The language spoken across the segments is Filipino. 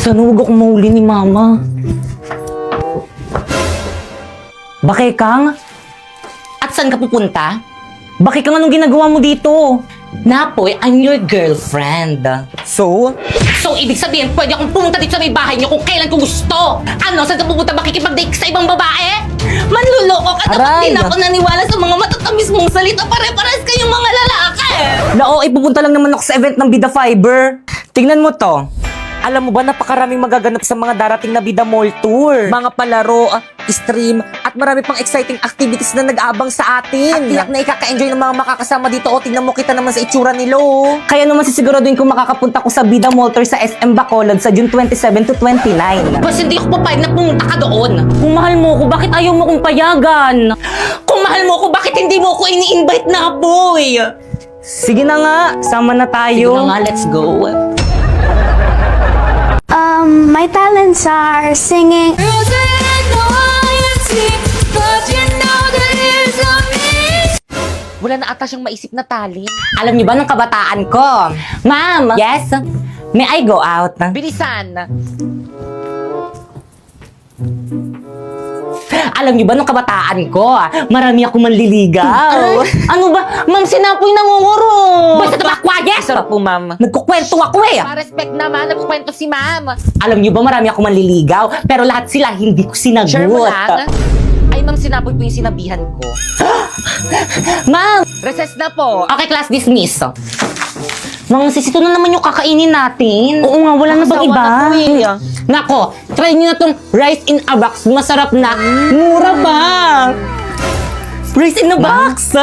Sana huwag akong mahuli ni Mama. Bakit Kang? At saan ka pupunta? Bakit Kang anong ginagawa mo dito? Napoy, I'm your girlfriend. So? So, ibig sabihin, pwede akong pumunta dito sa may bahay niyo kung kailan ko gusto. Ano, saan ka pupunta? Makikipag-date ka sa ibang babae? Manluloko ka. Dapat Aray! din ako naniwala sa mga matatamis mong salita. Pare-pares kayong mga lalaki. Nao, ipupunta lang naman ako sa event ng Bida Fiber. Tingnan mo to. Alam mo ba, napakaraming magaganap sa mga darating na Bida Mall Tour. Mga palaro, stream, at marami pang exciting activities na nag-aabang sa atin. At tiyak na ikaka-enjoy ng mga makakasama dito. O, tingnan mo kita naman sa itsura nila, oh. Kaya naman sisiguraduhin kung makakapunta ko sa Bida Mall Tour sa SM Bacolod sa June 27 to 29. Bas hindi ako papayag na pumunta ka doon. Kung mahal mo ko, bakit ayaw mo kong payagan? Kung mahal mo ko, bakit hindi mo ako ini-invite na, boy? Sige na nga, sama na tayo. Sige na nga, let's go. My talents are singing. Wala na ata siyang maisip na talent. Alam niyo ba ng kabataan ko? Ma'am! Yes? May I go out? Bilisan. Alam niyo ba ng kabataan ko? Marami ako manliligaw. Ano ba? Ma'am, sinapoy nangunguro. Basta tabakwa, yes! Sarap po, ma'am. Nagkukwento ako eh. Pa-respect naman, nagkukwento si ma'am. Alam niyo ba marami ako manliligaw, pero lahat sila hindi ko sinagot. Sure mo lang? Ay, ma'am, sinapoy po yung sinabihan ko. Ma'am! Recess na po. Okay, class dismiss. Mga sis, ito na naman yung kakainin natin. Oo nga, wala na bang Sawa iba? na po eh. Nako, try niyo na tong rice in a box. Masarap na. Mura ba? Rice in a box?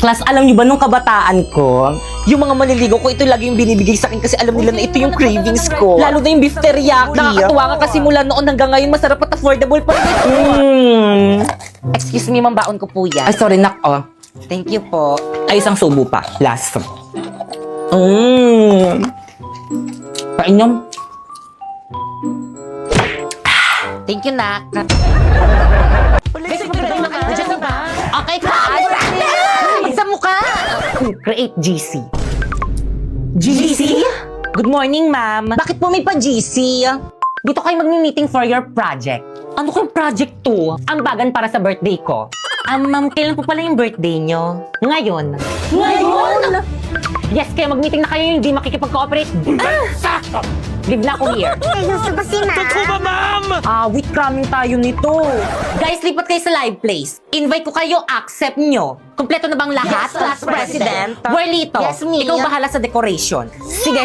Class, alam niyo ba nung kabataan ko, yung mga maliligaw ko, ito lagi yung binibigay sa akin kasi alam nila na ito yung cravings ko. Lalo na yung beef teriyaki. Nakakatuwa ka kasi mula noon hanggang ngayon, masarap at affordable pa rin ito. Excuse me, ma'am, baon ko po yan. Ay, sorry, nako. Thank you po. Ay, isang subo pa. Last. Painom. Thank you, nak. Okay, class. Sa mukha. Create GC. GC? Good morning, ma'am. Bakit po may pa-GC? Dito kayo magmi-meeting for your project. Ano kayong project to? Ambagan para sa birthday ko. Ma'am, kailan po pala yung birthday nyo? Ngayon. Ngayon? Yes, kaya mag-meeting na kayo yung hindi makikipag-cooperate. Live na ako here. Gusto ba si Ma'am? Wait, cramming tayo nito. Guys, lipat kayo sa live place. Invite ko kayo, accept nyo. Kompleto na bang lahat? Yes, Class President. Buerlito, Yes, me. ikaw bahala sa decoration. Sige.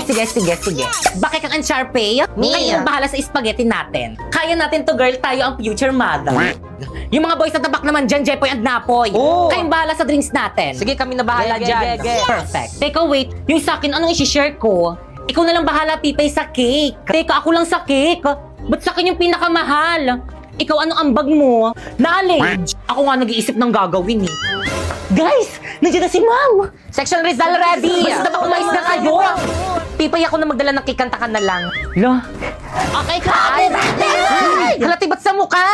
Bakit kang Sharpay? Me. Kayo bahala sa spaghetti natin. Kaya natin to, girl. Tayo ang future mother. Yung mga boys sa tabak naman dyan, Jepoy and Napoy. Oo. Kayong bahala sa drinks natin. Sige, kami na bahala dyan. Perfect. Teka, wait. Yung sa akin, anong isi-share ko? Ikaw na lang bahala, Pipay, sa cake. Teka, ako lang sa cake. Ba't sa akin yung pinakamahal? Ikaw, anong ambag mo? Knowledge. Ako nga nag-iisip ng gagawin eh. Guys, nandiyan na si Ma'am. Section Rizal ready. Basta ba umayos na kayo? Pipay ako na magdala ng kikanta ka na lang. Lo. Okay, class. Halati ba't sa mukha?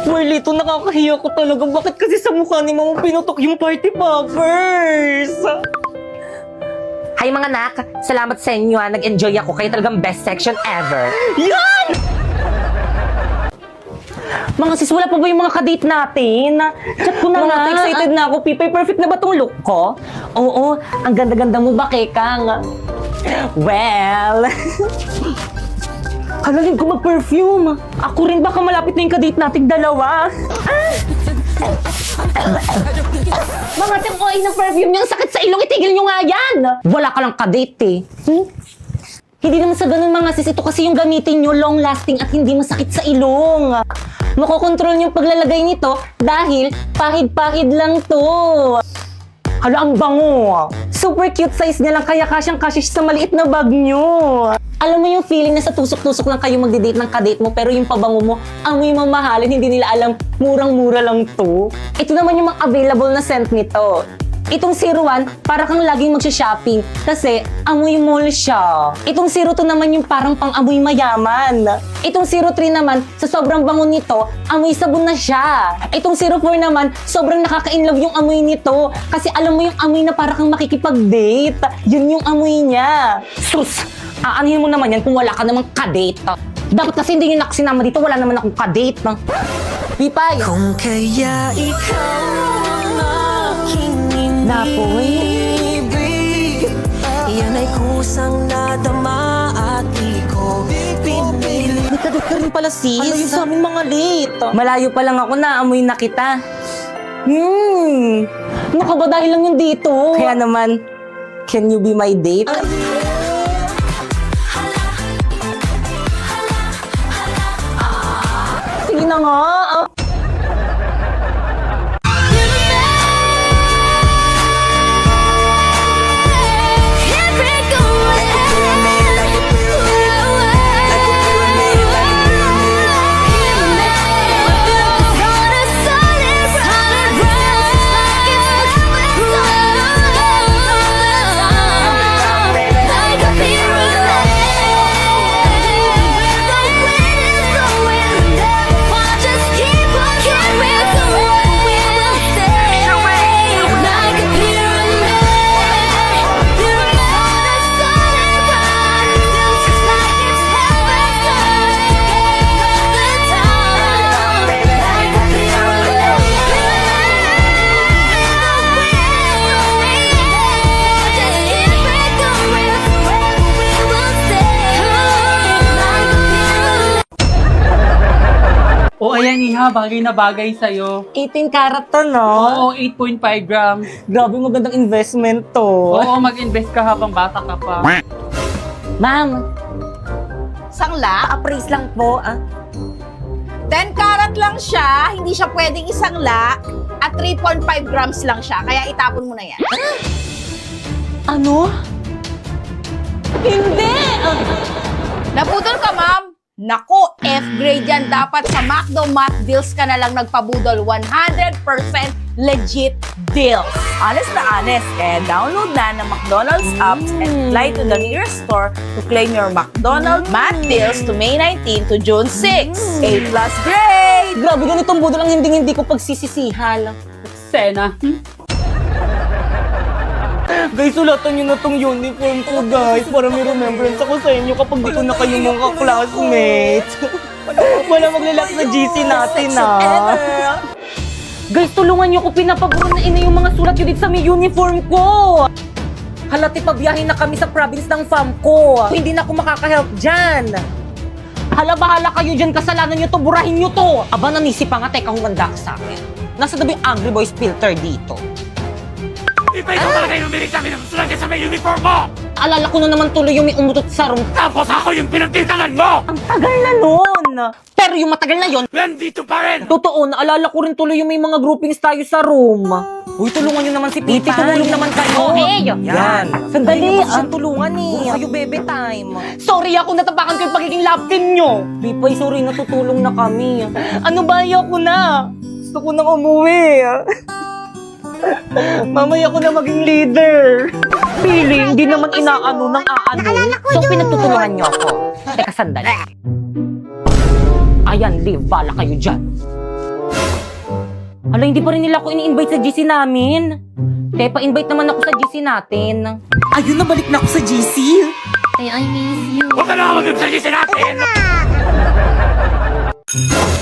Marlito, nakakahiya ko talaga. Bakit kasi sa mukha ni Mama pinutok yung party poppers? Hi mga nak, salamat sa inyo ha. Nag-enjoy ako. Kayo talagang best section ever. Yan! Mga sis, wala pa ba yung mga kadate natin? Chat ko na Mga nga. Excited na ako, Pipay. Perfect na ba tong look ko? Oo, ang ganda-ganda mo ba, Kekang? Well... Halalin ko mag-perfume. Ako rin, baka malapit na yung kadate nating dalawa. Mga tikoy ng perfume niyo, ang sakit sa ilong, itigil niyo nga yan! Wala ka lang kadate eh. Hindi naman sa ganun mga sis, ito kasi yung gamitin nyo, long-lasting at hindi masakit sa ilong. Makokontrol yung paglalagay nito dahil pahid-pahid lang to. Hala, ang bango. Super cute size niya lang kaya kasyang-kasya siya sa maliit na bag nyo. Alam mo yung feeling na sa tusok-tusok lang kayo magdi-date ng kadate mo pero yung pabango mo, amoy mamahalin, hindi nila alam, murang-mura lang to. Ito naman yung mga available na scent nito. Itong 01, para kang laging magsha-shopping kasi amoy mall siya. Itong 02 naman yung parang pang-amoy mayaman. Itong 03 naman, sa sobrang bango nito, amoy sabon na siya. Itong 04 naman, sobrang nakaka-inlove yung amoy nito kasi alam mo yung amoy na para kang makikipag-date. Yun yung amoy niya. Sus! Aanhin mo naman yan kung wala ka namang kadate. Dapat kasi hindi nyo na sinama dito, wala naman akong kadate. Pipay! Kung kaya ikaw ang aking Napoy. inibig, yan ay kusang nadama at di ko pinili. May kadate ka rin pala, sis. Ano yung sa aming mga late? Malayo pa lang ako na, amoy na kita. Ano ka ba dahil lang yung dito? Kaya naman, can you be my date? Sige na nga. O ayan iha, bagay na bagay sa'yo. 18 karat to, no? Oo, 8.5 grams. Grabe, magandang investment to. Oo, mag-invest ka habang bata ka pa. Ma'am, Sangla, appraise lang po, 10 karat lang siya, hindi siya pwedeng isangla, at 3.5 grams lang siya, kaya itapon mo na yan. Ano? Hindi! Napudol ka, ma'am? Nako, F-grade yan. Dapat sa McDo Math Deals ka na lang nagpabudol. 100% legit deals. Honest na honest. Kaya download na ng McDonald's apps and fly to the nearest store to claim your McDonald's Math Deals to May 19 to June 6. A+ grade! Grabe, ganitong budol ang hindi ko pagsisisihal. Sena. Guys, sulatan nyo na tong uniform ko, guys. Para may remembrance ako sa inyo kapag dito na kayo mga classmates. Wala maglalak sa GC natin, Guys, tulungan nyo ko. Pinapaguro na ina yung mga sulat yun dito sa may uniform ko. Halati pabiyahin na kami sa province ng fam ko. Hindi na ako makaka-help dyan. Hala, bahala kayo dyan. Kasalanan nyo to. Burahin nyo to. Aba, nanisip pa nga. Teka, humanda ka sa akin. Nasa dabi yung Angry Boys filter dito. Ipay ko bagay lumilit sa akin ang sulat sa may uniform mo! Alala ko na naman tuloy yung may umutot sa room. Tapos ako yung pinagtitangan mo! Ang tagal na nun! Pero yung matagal na yon, Nandito pa rin! totoo, naalala ko rin tuloy yung may mga groupings tayo sa room. Uy, tulungan nyo naman si Piti. Tumulong naman kayo. Okay. Yan. Sandali, tulungan eh. Kayo bebe time. Sorry ako, natapakan ko yung pagiging love team nyo. Pipay, sorry, natutulong na kami. Ano ba, ayoko na. Gusto ko nang umuwi. Mamaya ko na maging leader. Feeling, hindi naman inaano ng aano. So, pinagtutulungan nyo ako. Teka, sandali. Ayan, leave. Bala kayo dyan. Hala, hindi pa rin nila ako ini-invite sa GC namin. Kaya pa-invite naman ako sa GC natin. Ayun, nabalik na ako sa GC. Ay, I miss you. Huwag ka na mag-ibsagisi natin!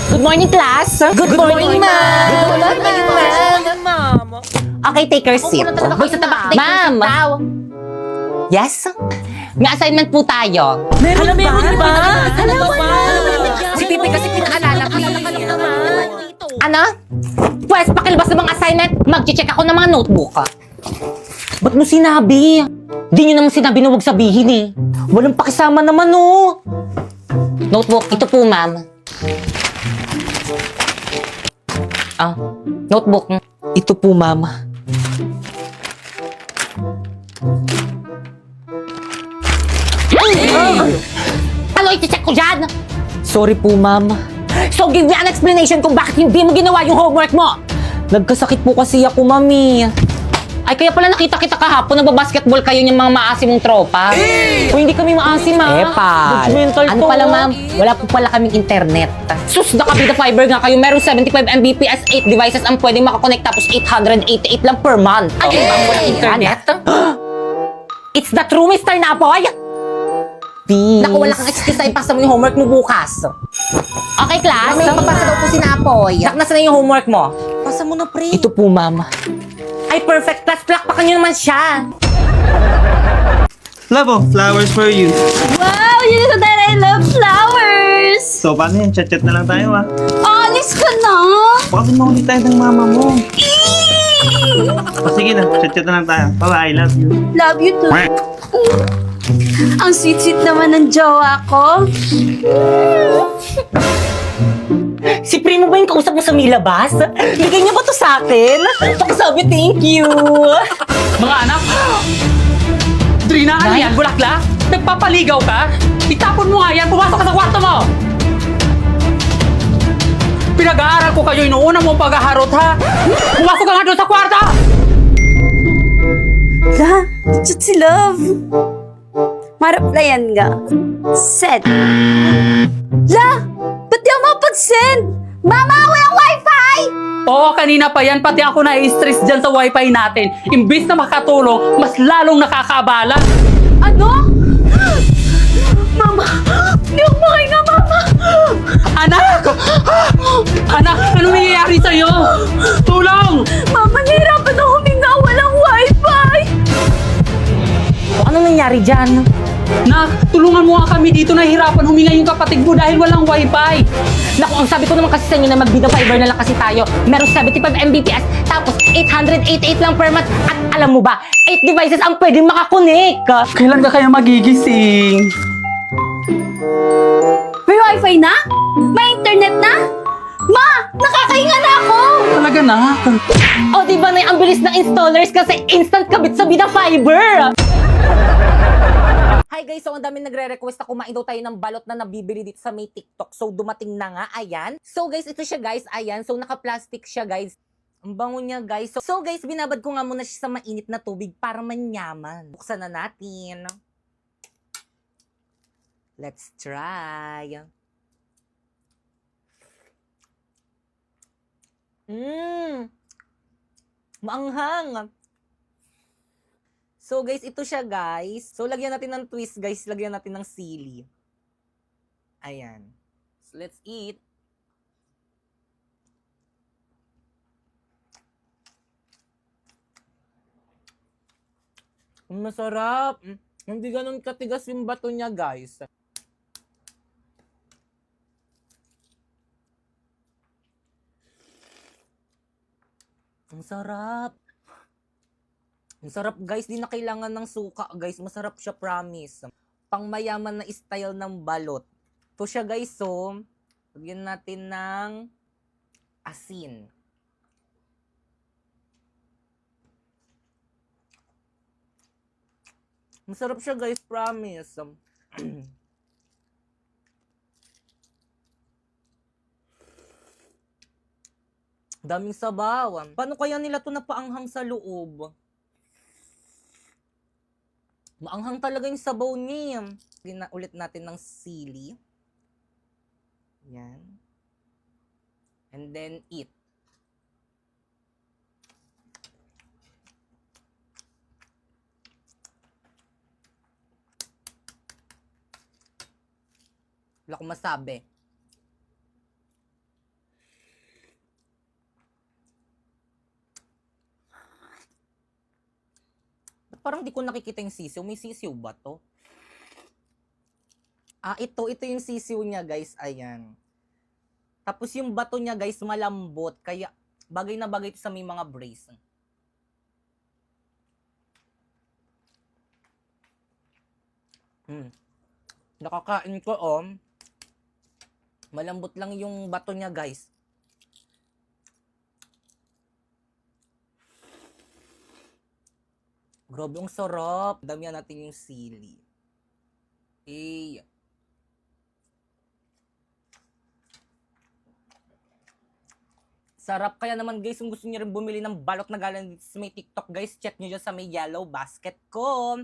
Good morning, class. Good morning, ma'am. Good morning, ma'am. Okay, take your seat. Boy, sa tabak. Ma'am. Yes? May assignment po tayo. Meron ba? Si Pipi kasi pinaalala ko. Ano? Pwes, pakilabas ng mga assignment. Mag-check ako ng mga notebook. Ba't mo sinabi? Di nyo naman sinabi na huwag sabihin eh. Walang pakisama naman, oh. Notebook, ito po, ma'am. Notebook. Ito po, ma'am. Ano i-check ko dyan? Sorry po, ma'am. So give me an explanation kung bakit hindi mo ginawa yung homework mo. Nagkasakit po kasi ako, mami. Ay, kaya pala nakita kita kahapon, nagbabasketball kayo ng mga maasim mong tropa. O hindi kami maasim, ha? Judgmental Ano to. pala, ma'am? Wala po pala kaming internet. Sus, nakabida fiber nga kayo. Meron 75 Mbps, 8 devices ang pwedeng makakonect tapos 888 lang per month. Ay, ba walang internet? It's the true Mr. Napoy! Peace. Naku, wala kang excuse na ipasa mo yung homework mo bukas. Okay, class? May papasa daw po si Napoy. Nak, nasa na yung homework mo? Pasa mo na, pre. Ito po, ma'am. Ay, perfect class. Plakpakan nyo naman siya. Love, flowers for you. Wow, yun is that I love flowers! So, paano yan? Chat-chat na lang tayo, ah. Alis ka na! Baka mahuli tayo ng mama mo. O, sige na. Chat-chat na lang tayo. Bye-bye, I love you. Love you too. Ang sweet-sweet naman ng jowa ko. Si Primo ba yung kausap mo sa Milabas? Bigay niya ba to sa akin? Pakisabi, thank you. Mga anak! Drina, ano yan? Bulakla? Nagpapaligaw ka? Itapon mo nga yan! Pumasok ka sa kwarto mo! Pinag-aaral ko kayo, inuuna mo paghaharot, ha? Pumasok ka nga doon sa kwarto! La, chat si Love. Maraplayan nga. Send. La, ba't di ako mapag-send? Mama, walang wifi! Oo, kanina pa yan. Pati ako na-stress dyan sa wifi natin. Imbis na makatulong, mas lalong nakakaabala. Ano? Mama, di ako makahinga, Mama. Anak! Anak, ano nangyayari sa'yo? Tulong! Mama, nahirapan ako huminga. Walang wifi. O, ano nangyari dyan? Nak, tulungan mo nga kami dito. Nahihirapan huminga yung kapatid mo dahil walang wifi. Naku, ang sabi ko naman kasi sa inyo na mag-Vida Fiber na lang kasi tayo. Meron 75 Mbps, tapos 888 lang per month. At alam mo ba, 8 devices ang pwedeng makakonek. Kailan ka kaya magigising? May wifi na? May internet na? Ma, nakakahinga na ako. Talaga na. O, di ba na ang bilis ng installers kasi instant kabit sa Vida Fiber. Hi guys, so ang dami nagre-request na kumain daw tayo ng balot na nabibili dito sa may TikTok. So dumating na nga, ayan. So guys, ito siya guys, ayan. So naka-plastic siya guys. Ang bango niya guys. So guys, binabad ko nga muna siya sa mainit na tubig para manyaman. Buksan na natin. Let's try. Maanghang. So guys, ito siya guys. So lagyan natin ng twist guys. Lagyan natin ng sili. Ayan. So let's eat. Ang masarap. Hindi ganun katigas yung bato niya guys. Ang sarap. Ang sarap guys, di na kailangan ng suka guys. Masarap siya, promise. Pangmayaman na style ng balot. Ito siya guys, so lagyan natin ng asin. Masarap siya guys, promise. Daming sabaw. Paano kaya nila to napaanghang sa loob? Maanghang talaga yung sabaw niya. Lagyan na ulit natin ng sili. Yan. And then eat. Wala akong masabi. Parang di ko nakikita yung sisiw. May sisiw ba to? Ah, ito yung sisiw niya, guys. Ayan. Tapos yung bato niya, guys, malambot. Kaya, bagay na bagay ito sa may mga brace. Nakakain ko, oh. Malambot lang yung bato niya, guys. Grabe, ang sarap. Damihan natin yung sili. Eh. Sarap. Kaya naman guys, kung gusto niyo rin bumili ng balot na galing dito sa may TikTok guys, check nyo dyan sa may yellow basket ko.